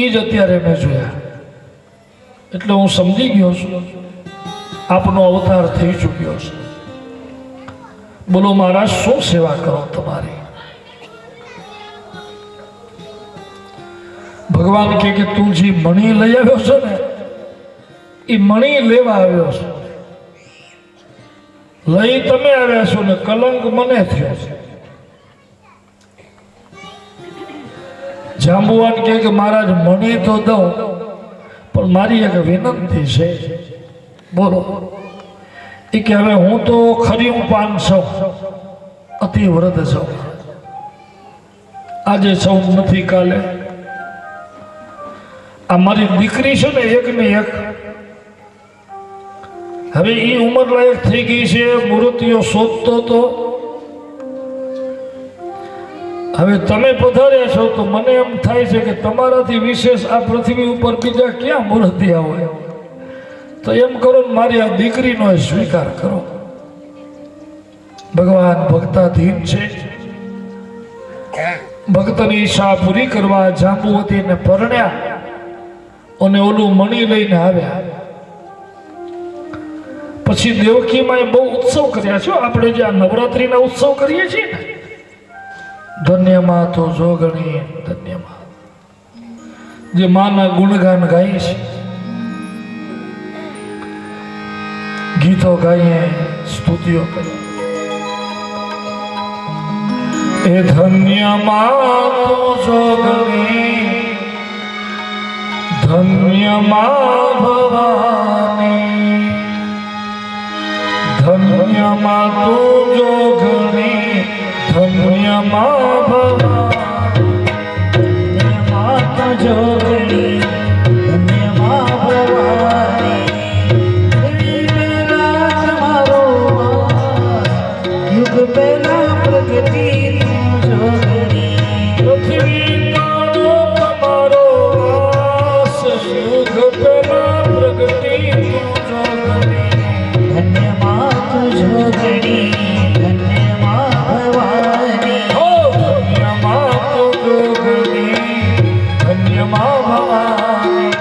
એ જ અત્યારે મેં જોયા, એટલે હું સમજી ગયો છું આપનો અવતાર થઈ ચૂક્યો છે. બોલો મહારાજ, શું સેવા કરો તમારી? ભગવાન કહે કે તું જે મણી લઈ આવ્યો છે ને, એ મણી લેવા આવ્યો છે. લઈ તમે આવ્યા છો ને કલંક મને થયો છે. જાંબુવાન કહે કે મહારાજ મણી તો દઉં, પણ મારી એક વિનંતી છે. બોલો. એ કે હવે હું તો ખરી હું 500 અતિ વૃદ્ધ છું, આજે સૌ નથી કાલે. આ મારી દીકરી છે ને એક ને એક, હવે એ ઉંમર લાયક થઈ ગઈ છે, મૂર્તિઓ શોધતો તો. હવે તમે પધાર્યા છો તો મને એમ થાય છે કે તમારાથી વિશેષ આ પૃથ્વી ઉપર બીજા ક્યાં મૂર્તિયા હોય, તો એમ કરો ને મારી આ દીકરીનો સ્વીકાર કરો. ભગવાન ભક્તાધીન છે. ભક્તની ઈચ્છા પૂરી કરવા જાંબુવતીને પરણ્યા અને ઓલું મણી લઈને આવ્યા. પછી દેવકીમાં બહુ ઉત્સવ કર્યા છે. આપણે જે આ નવરાત્રીના ઉત્સવ કરીએ છીએ ને, ધન્યમાં તો જોગણી ધન્યમાં, જે માના ગુણગાન ગાઈએ છે, ગીતો ગાઈએ, સ્તુતિઓ કરીએ. એ ધન્યમાં તો જોગણી ધન્યમાં ભવાની, ધન્યમાં તો જોગણી ધન્યમાં ભવાની, ધન્યમાં તો જોગણી ધન્યમાં ભવાની. યુગ પહેલા પ્રગતિ જોગણી, પૃથ્વી કાળો તમારો વાસ, યુગ પહેલા પ્રગતિ જોગણી, ધન્યમાં તો જોગણી ધન્યમાં ભવાની, હો ધન્યમાં તો જોગણી ધન્યમાં ભવાની.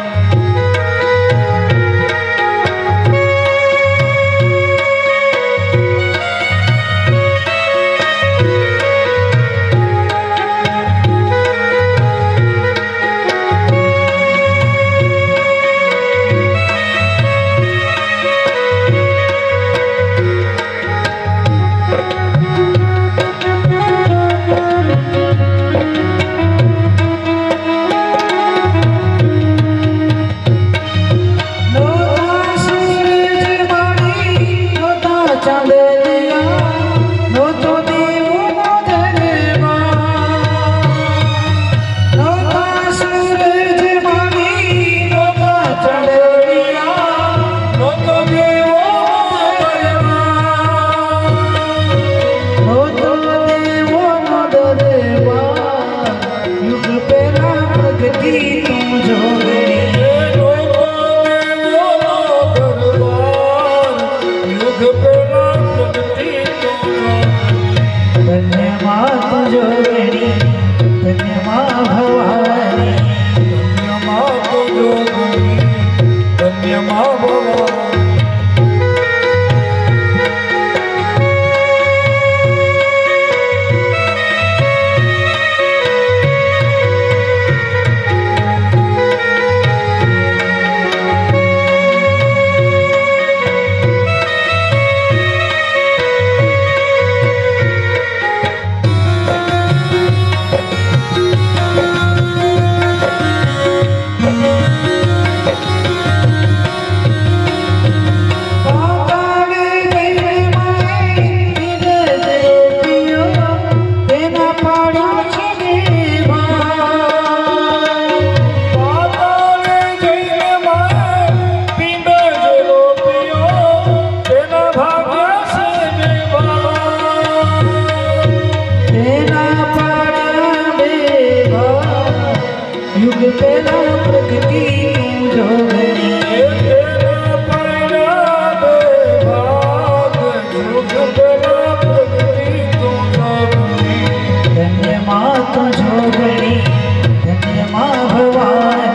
ધન્યમાં તો જોગણી ધન્યમાં ભવાની.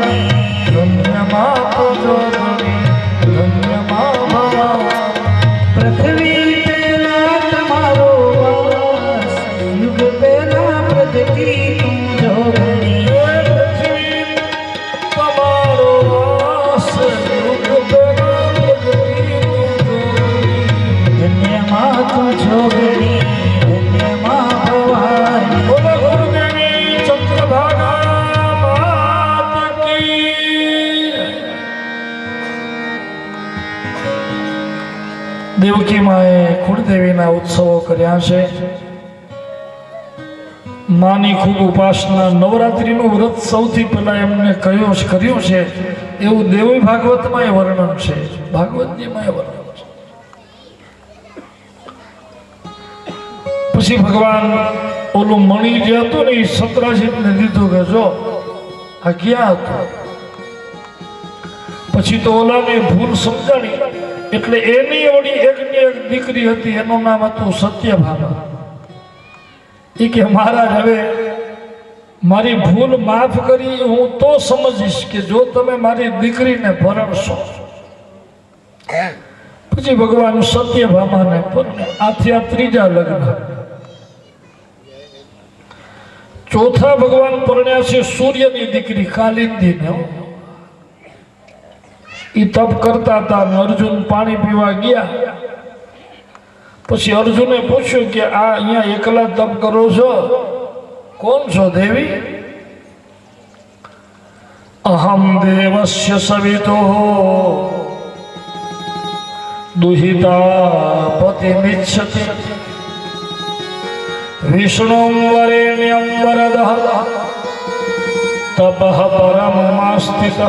દેવકી માએ કુળદેવીના ઉત્સવો કર્યા છે. માની ખૂબ ઉપાસના, નવરાત્રિનું વ્રત સૌથી પહેલા એમને કર્યું છે એવું દેવી ભાગવતમાં એ વર્ણન છે, ભાગવતજીમાં એ વર્ણન છે. પછી ભગવાન ઓલું મણી જે હતું ને એ સતરાજીતને દીધું કે જો આ ક્યાં હતું. પછી તો ઓલાને ભૂલ સમજાણી એટલે એની ઓળી એકની એક દીકરી હતી, એનું નામ હતું સત્યભામા. એ કે મહારાજ હવે મારી ભૂલ માફ કરી, હું તો સમજીશ કે જો તમે મારી દીકરીને પરણશો. પછી ભગવાન સત્યભામાને પરણ્યા. આથી આ ત્રીજા લગ્ન. ચોથા ભગવાન પરણ્યા છે સૂર્યની દીકરી કાલિંદીને. એ તપ કરતા હતા અને અર્જુન પાણી પીવા ગયા. પછી અર્જુને પૂછ્યું કે આ અહીંયા એકલા તપ કરો છો, કોણ છો દેવી? અહમ દેવસ્ય સવિતો દુહિતા પતિમિચ્છતિ વિષ્ણું વરેણ્યં વરદઃ તપઃ પરમમાસ્તિતઃ.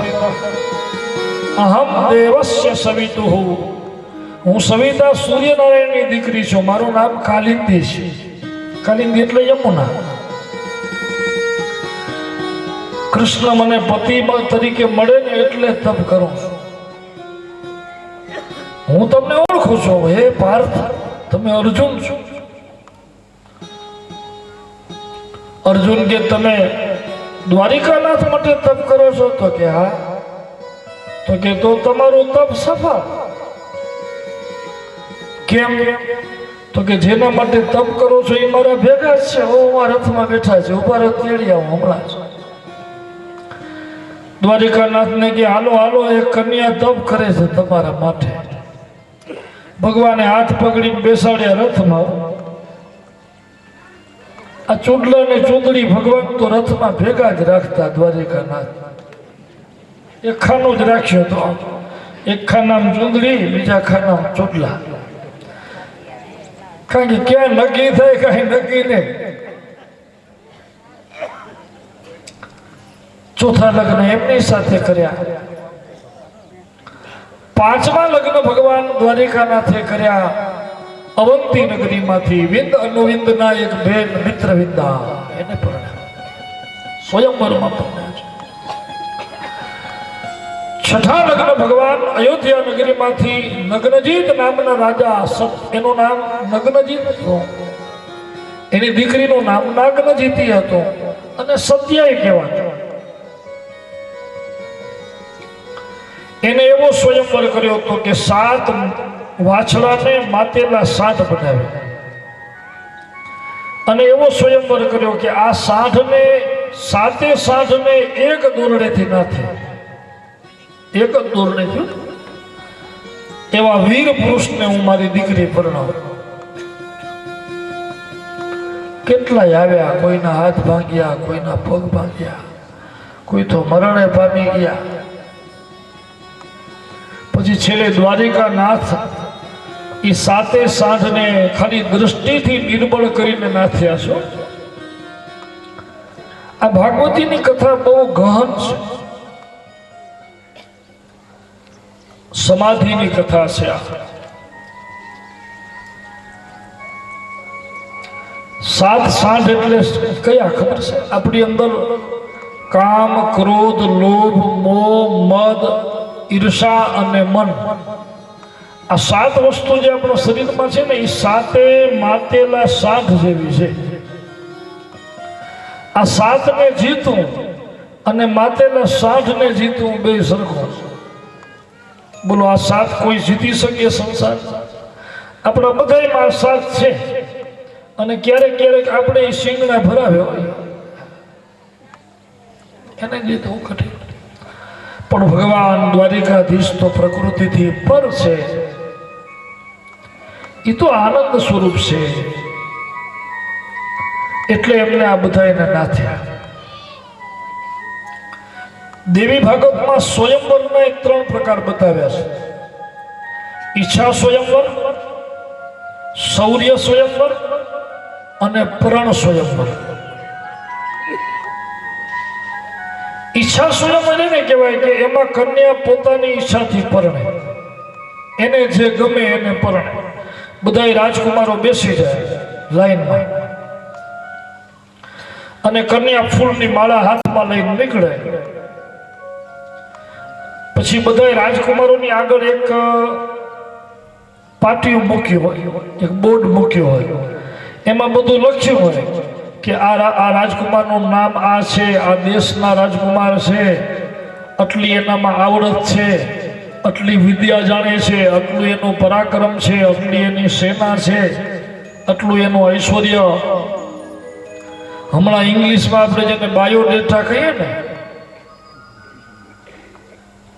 અહમ દેવસ્ય સવિતુઃ, હું સવિતા સૂર્યનારાયણની દીકરી છું. મારું નામ કાલિંદી છે. કાલિંદી એટલે યમુના. કૃષ્ણ મને પતિ તરીકે મળે ને એટલે તપ કરું છું. હું તમને ઓળખું છું હે પાર્થ, તમે અર્જુન છો. અર્જુન કે તમે દ્વારિકાનાથ માટે તપ કરો છો? તો કે હા. તો કે તો તમારું તપ સફળ. કેમ? તો કે જેના માટે તપ કરો છો એ મારા ભેગા જ છે. મારા રથમાં બેઠા છે, ઉભા રથ તેડી આવું હમણાં જ. દ્વારિકાનાથને કે હાલો હાલો, એક કન્યા તપ કરે છે તમારા માટે. ભગવાને હાથ પકડીને બેસાડ્યા રથમાં. આ ચૂંડલા ને ચૂંદડી ભગવાન તો રથમાં ભેગા જ રાખતા. દ્વારિકાનાથ એક ખાનું જ રાખ્યો તો, એક ખાનામાં ચૂંદડી, બીજા ખાનામાં ચૂંડલા. કારણ કે ક્યાં નક્કી થાય કઈ નક્કી નહીં. ચોથા લગ્ન એમની સાથે કર્યા. પાંચમા લગ્ન ભગવાન દ્વારિકાનાથે કર્યા અવંતી નગરીમાંથી વિંદ અનુવિંદના એક બેન મિત્રવિંદા, એને પરણ્યા. સ્વયંવરમાં પરણ્યા છે. છઠ્ઠા લગ્ન ભગવાન અયોધ્યા નગરીમાંથી નગ્નજીત નામના રાજા, એનું નામ નગ્નજીત હતું, એની દીકરીનું નામ નાગનજીતી હતું અને સત્યાય કહેવાતું. એને એવો સ્વયંવર કર્યો હતો કે 7 વાછડાને માતેલા 7 બનાવ્યા. અને એવો સ્વયંવર કર્યો કે આ 7 એક દોરડેથી નાથે, એક જ દોરડે થયું. એવા વીર પુરુષને હું મારી દીકરી પરણાવું. કેટલાય આવ્યા, કોઈના હાથ ભાંગ્યા, કોઈના પગ ભાંગ્યા, કોઈ તો મરણે પામી ગયા. પછી છેલ્લે દ્વારિકાનાથ એ 7 ને ખાલી દ્રષ્ટિથી નિર્બળ કરીને નાથ્યા છો. આ ભાગવતીની કથા બહુ ગહન છે. સમાધિની કથા છે. આ 7 એટલે કયા ખબર છે? આપણી અંદર કામ, ક્રોધ, લોભ, મોહ, મદ, ઈર્ષા અને મન, આ 7 વસ્તુ જે આપણા શરીરમાં છે ને, એ 7 માતેલા 7 જેવી છે. આ 7 ને જીતવું અને માતેલા 7 ને જીતવું બે સરખું. બોલો, આ 7 કોઈ જીતી શકે સંસાર? આપણા બધામાં 7 છે. અને ક્યારેક ક્યારેક આપણે એ શિંગડા ભરાવ્યો હોય એને જીતવું કઠિન. પણ ભગવાન દ્વારિકાધીશ તો પ્રકૃતિથી પર છે. એ તો આનંદ સ્વરૂપ છે. એટલે એમને આ બધાને નાથ્યા. દેવી ભાગવતમાં સ્વયંવરના 3 પ્રકાર બતાવ્યા છે. ઈચ્છા સ્વયંવર, શૌર્ય સ્વયંવર અને પ્રણ સ્વયંવર. ઈચ્છા સ્વયંવર એને કહેવાય કે એમાં કન્યા પોતાની ઈચ્છાથી પરણે, એને જે ગમે એને પરણે. બધા રાજકુમારો બેસી જાય લાઈનમાં અને કન્યા ફૂલની માળા હાથમાં લઈને નીકળે. પછી બધા રાજકુમારોની આગળ એક પાટિયું મૂક્યું હોય, એક બોર્ડ મૂક્યું હોય, એમાં બધું લખ્યું હોય કે આ રાજકુમારનું નામ આ છે, આ દેશના રાજકુમાર છે, આટલી એનામાં આવડત છે, આટલી વિદ્યા જાણે છે, આટલું એનું પરાક્રમ છે, આટલી એની સેના છે, આટલું એનું ઐશ્વર્ય. હમણાં ઇંગ્લિશમાં આપણે જેને બાયોડેટા કહીએ ને,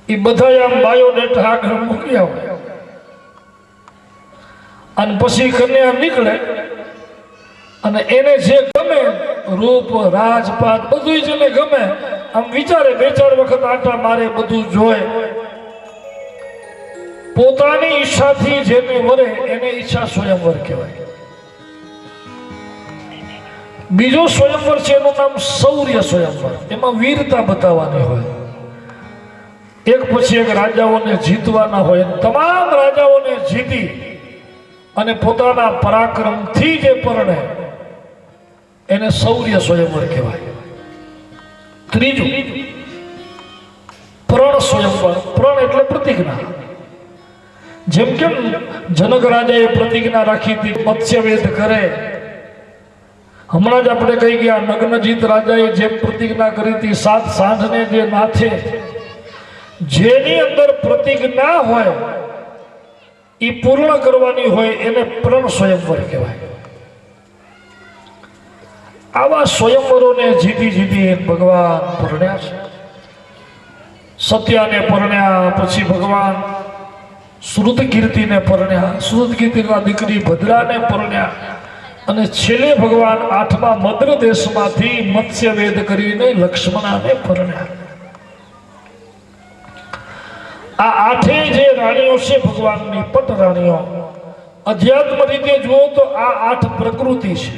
એ બધા આમ બાયોડેટા આગળ મૂક્યા હોય. અને પછી કન્યા નીકળે અને એને જે ગમે રૂપ રાજપાટ બધું જેને ગમે આમ વિચારે, બે ચાર વખત આટા મારે, બધું જોય. પોતાની ઈચ્છાથી જેને વરે એને ઈચ્છા સ્વયંવર કહેવાય. બીજો સ્વયંવર છે એનું નામ શૌર્ય સ્વયંવર. એમાં વીરતા બતાવવાની હોય, એક પછી એક રાજાઓને જીતવાના હોય. તમામ રાજાઓને જીતી અને પોતાના પરાક્રમથી જે પરણે એને શૌર્ય સ્વયંવર કહેવાય. ત્રીજું પ્રણ સ્વયંવર. પ્રણ એટલે પ્રતિજ્ઞા. જેમ કેમ જનક રાજાએ પ્રતિજ્ઞા રાખી હતી મત્સ્યવેદ કરે, હમણાં જ આપણે કહી ગયા નગ્નજીત રાજાએ જેમ પ્રતિજ્ઞા કરી હતી 7 સાંઢને જે નાથે, જેની અંદર પ્રતિજ્ઞા હોય એ પૂર્ણ કરવાની હોય એને પ્રણ સ્વયંવર કહેવાય. આવા સ્વયંવરોને જીતી જીતી ભગવાન પરણ્યા છે. સત્યાને પરણ્યા, પછી ભગવાન શ્રુતકીર્તિને પરણ્યા, શ્રુતકીર્તિના દીકરી ભદ્રાને પરણ્યા, અને છેલ્લે ભગવાન 8મા મદ્ર દેશમાંથી મત્સ્યવેદ કરીને લક્ષ્મણાને પરણ્યા. આ 8 જે રાણીઓ છે ભગવાનની પટ રાણીઓ, અધ્યાત્મ રીતે જુઓ તો આ 8 પ્રકૃતિ છે.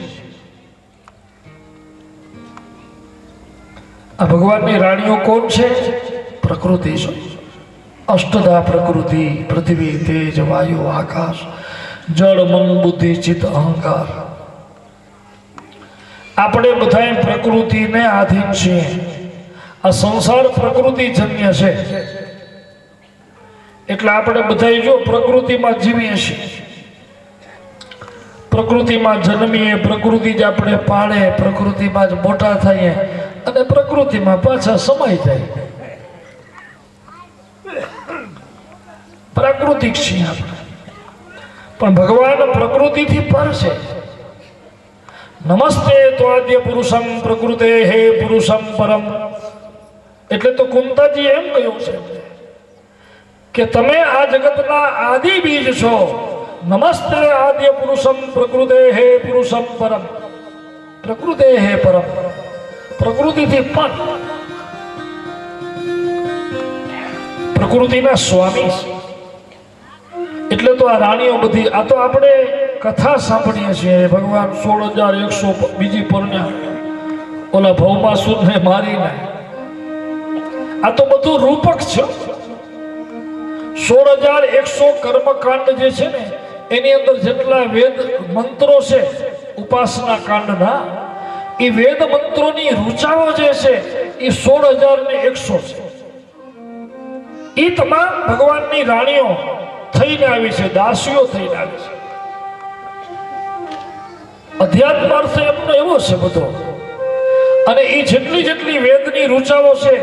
આ ભગવાનની રાણીઓ કોણ છે? પ્રકૃતિ છે. અષ્ટધા પ્રકૃતિ, પૃથ્વી, તેજ, વાયુ, આકાશ, જળ, મન, બુદ્ધિ, ચિત્ત, અહંકાર. આપણે બધા પ્રકૃતિને આધીન છીએ. આ સંસાર પ્રકૃતિજન્ય છે, એટલે આપણે બધા જો પ્રકૃતિમાં જીવીએ છીએ. પ્રકૃતિમાં જન્મીએ, પ્રકૃતિ જ આપણે પાળે, પ્રકૃતિમાં જ મોટા થઈએ અને પ્રકૃતિમાં પાછા સમાઈ જાય. પ્રાકૃતિક છીએ આપણે, પણ ભગવાન પ્રકૃતિથી પર છે. નમસ્તે ત્વાદ્ય પુરુષમ પ્રકૃતે હે પુરુષમ પરમ. એટલે તો કુંતાજી એમ કહ્યું છે કે તમે આ જગતના આદિ બીજ છો. નમસ્તે આદ્ય પુરુષમ પ્રકૃતે હે પુરુષમ પરમ. પ્રકૃતે હે પરમ, પ્રકૃતિથી પર, પ્રકૃતિના સ્વામી. એટલે તો આ રાણીઓ બધી, આ તો આપણે કથા સાંભળીએ છીએ. ભગવાન 16,100 બીજી પરણ્યા, ઓલા ભૌમાસુરને મારીને. આ તો બધું રૂપક છે. 16,100 કર્મકાંડ જે છે ને, એની અંદર જેટલા વેદ મંત્રો છે ઉપાસના કાંડના, એ વેદ મંત્રોની ઋચાઓ જે છે એ 16,100 છે. એ તમામ ભગવાનની રાણીઓ થઈને આવી છે, દાસીઓ થઈને આવી છે. અધ્યાત્મ અર્થ એમનો એવો છે બધો. અને એ જેટલી જેટલી વેદની ઋચાઓ છે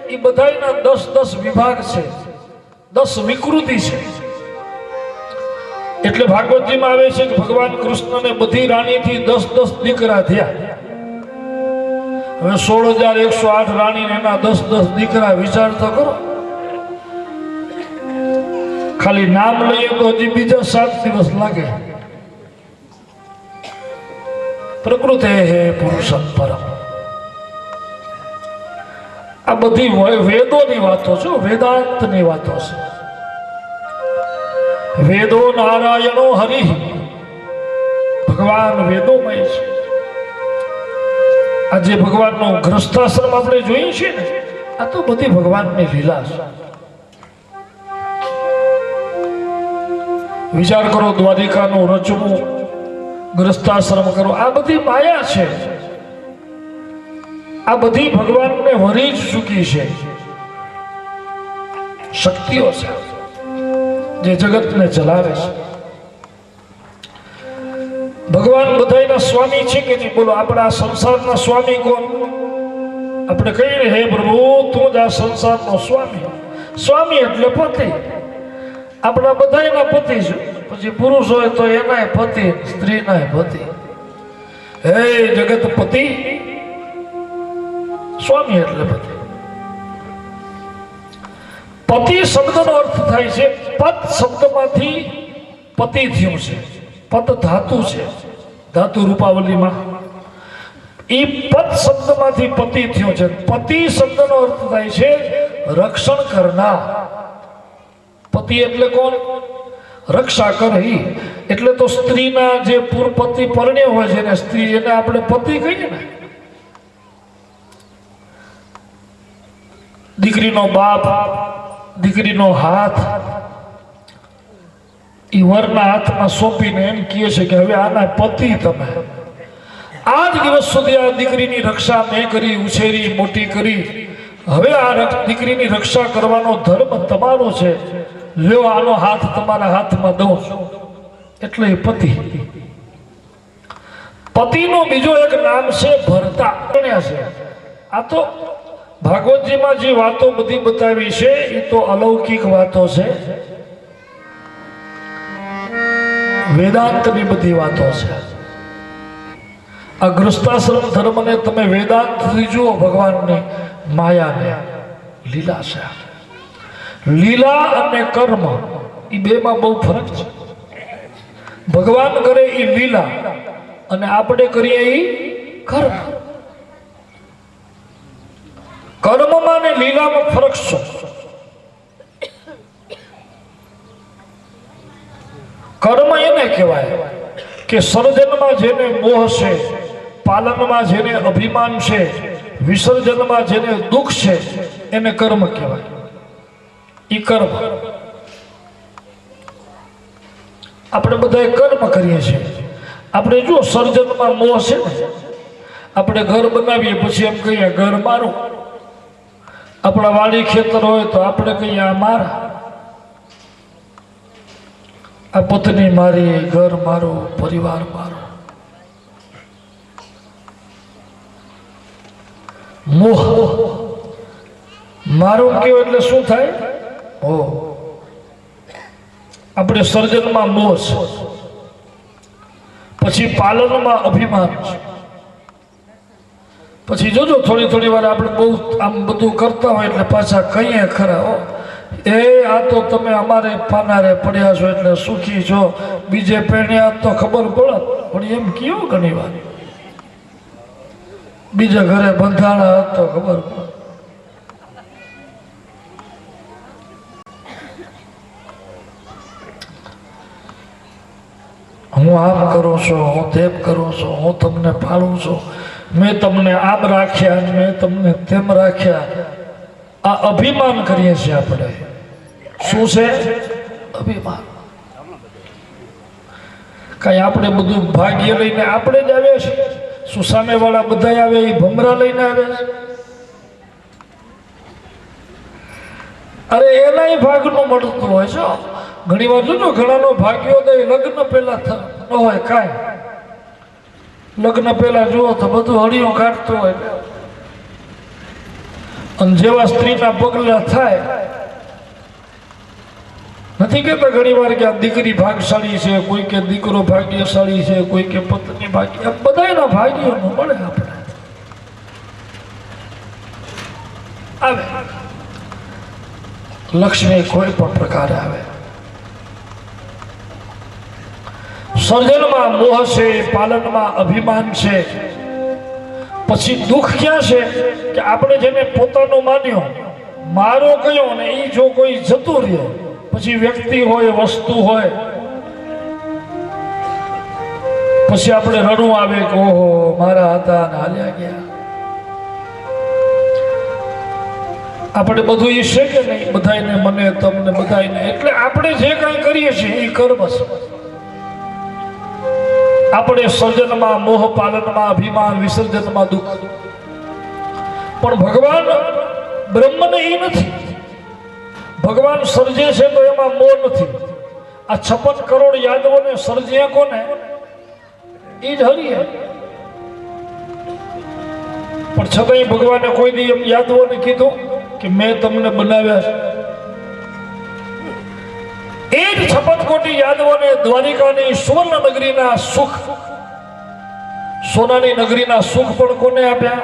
એ બધાના 10-10 વિભાગ છે, 10 વિકૃતિ છે. એટલે ભાગવતજીમાં આવે છે કે ભગવાન કૃષ્ણને બધી રાણીથી 10-10 દીકરા થયા. હવે 16,108 રાણી એના 10-10 દીકરા, વિચાર તો કરો. ખાલી નામ લઈએ તો હજી બીજા 7 દિવસ લાગે. પ્રકૃતે હે પુરુષમ પરમ. આ બધી વેદોની વાતો છે, વેદાંતની વાતો છે. વેદો નારાયણો હરિ ભગવાન વેદોમય છે. આ જે ભગવાનનો ગ્રસ્તાશ્રમ આપણે જોઈએ છીએ ને, આ તો બધી ભગવાનની લીલા છે. વિચાર કરો, દ્વારિકાનું રચવું, ગ્રસ્તાશ્રમ કરો, આ બધી માયા છે. આ બધી ભગવાનને વરી જ ચૂકી છે. શક્તિઓ છે જે જગતને ચલાવે છે. ભગવાન બધાયના સ્વામી છે કે નહીં? બોલો, આપણા સંસારના સ્વામી કોણ? આપણે કહીએ, હે પ્રભુ તું જ આ સંસારનો સ્વામી. સ્વામી એટલે પતિ. આપણા બધાયના પતિ છે. પછી પુરુષ હોય તો એનાય પતિ, સ્ત્રીનાય પતિ. હે જગતપતિ, સ્વામી એટલે પતિ. પતિ શબ્દનો અર્થ થાય છે, પદ શબ્દમાંથી પતિ થયું છે. પદ ધાતુ છે, ધાતુ રૂપાવલીમાં. એ પદ શબ્દમાંથી પતિ થયો છે. પતિ શબ્દનો અર્થ થાય છે રક્ષણ કરનાર. પતિ એટલે કોણ? રક્ષા કરે. એટલે તો સ્ત્રીના જે પતિ પરણ્યો હોય છે ને સ્ત્રી, એને આપણે પતિ કહીએ ને. દીકરીનો બાપ, દીકરીનો હાથ એ વરના હાથમાં સોંપીને એમ કહે છે કે હવે આના પતિ તમે. આ જ દિવસ સુધી આ દીકરીની રક્ષા મેં કરી, ઉછેરી, મોટી કરી. હવે આ દીકરીની રક્ષા કરવાનો ધર્મ તમારો છે. લ્યો, આનો હાથ તમારા હાથમાં દઉં છું. એટલે એ પતિ. પતિનો બીજો એક નામ છે ભરતા. આ તો ભાગવતજીમાં જે વાતો બધી બતાવી છે એ તો અલૌકિક વાતો છે. વેદાંતની બધી વાતો છે. આ ગૃહસ્થાશ્રમ ધર્મને તમે વેદાંતથી જુઓ, ભગવાનની માયાને, લીલા છે. લીલા અને કર્મ એ બેમાં બહુ ફરક છે. ભગવાન કરે એ લીલા અને આપણે કરીએ એ કર્મ. કર્મમાં ને લીલામાં ફરક છે. કર્મ એને કહેવાય કે સર્જનમાં જેને મોહ છે, પાલનમાં જેને અભિમાન છે, વિસર્જનમાં જેને દુઃખ છે, એને કર્મ કહેવાય. ઈ કર્મ. આપણે બધા કર્મ કરીએ છીએ. આપણે જો સર્જનમાં મોહ છે ને, આપણે ઘર બનાવીએ પછી એમ કહીએ ઘર મારું. આપણા વાડી ખેતર હોય તો આપણે કહીએ આ મારા. આ પત્ની મારી, ઘર મારું, પરિવાર મારો. મોહ. મારું કયો એટલે શું થાય? મોહ. આપણે સર્જનમાં મોહ છે, પછી પાલનમાં અભિમાન છે. પછી જોજો થોડી થોડી વાર આપણે બહુ આમ બધું કરતા હોય એટલે પાછા કહીએ ખરા, એ આ તો તમે અમારે પાનારે પડ્યા છો એટલે સુખી છો, બીજે પહેણ્યા તો ખબર પડે. પણ એમ કયો ઘણી વાર બીજા ઘરે બંધાણા તો ખબર પડે. હું આમ કરું છું, હું તેમ કરું છું, હું તમને પાડું છું, મેં તમને આમ રાખ્યા, મેં તમને તેમ રાખ્યા. આ અભિમાન કરીએ છીએ આપણે. શું છે? અભિમાન. કઈ આપણે બધું ભાગ્ય લઈને આપણે જ આવ્યા છીએ? શું સામે વાળા બધા આવે એ ભમરા લઈને આવે છે? અરે એના ભાગનું મળતું હોય છે. ઘણી વાર જોજો, ઘણાનો ભાગ્યોદય લગ્ન પહેલા ન હોય. કાંઈ લગ્ન પહેલા જુઓ તો બધું હળીઓ કાઢતું હોય. અને જેવા સ્ત્રીના પગલા થાય, નથી કહેતા ઘણી વાર કે આ દીકરી ભાગશાળી છે, કોઈ કે દીકરો ભાગ્યશાળી છે, કોઈ કે પત્ની ભાગ્ય. બધાના ભાગ્યોનું મળે આપણે. આવે લક્ષ્મી કોઈ પણ પ્રકારે આવે. સર્જનમાં મોહ છે, પાલનમાં અભિમાન છે. પછી દુઃખ ક્યાં છે કે આપણે જેને પોતાનો માન્યો, મારો કયો, ને એ જો કોઈ જતું રહ્યો, પછી વ્યક્તિ હોય, વસ્તુ હોય, પછી આપણે રડવું આવે કે ઓહો મારા હતા ને હાલ્યા ગયા. આપણે બધું એ છે કે નહીં, બધાને મને તમને બધાને, એટલે આપણે જે કાંઈ કરીએ છીએ એ કર્મ છે. આપણે સર્જનમાં મોહ પાલનમાં અભિમાન વિસર્જનમાં દુઃખ, પણ ભગવાન બ્રહ્મને એ નથી. ભગવાન સર્જે છે તો એમાં મોહ નથી. આ 56 કરોડ યાદવોને સર્જ્યા કોને? એ જ હરિએ. પણ છતાંય ભગવાને કોઈ દી એમ યાદવોને કીધું કે મેં તમને બનાવ્યા છે? એ જ 56 કોટી યાદવોને દ્વારિકાની સુવર્ણ નગરીના સુખ, સોનાની નગરીના સુખ પણ કોને આપ્યા?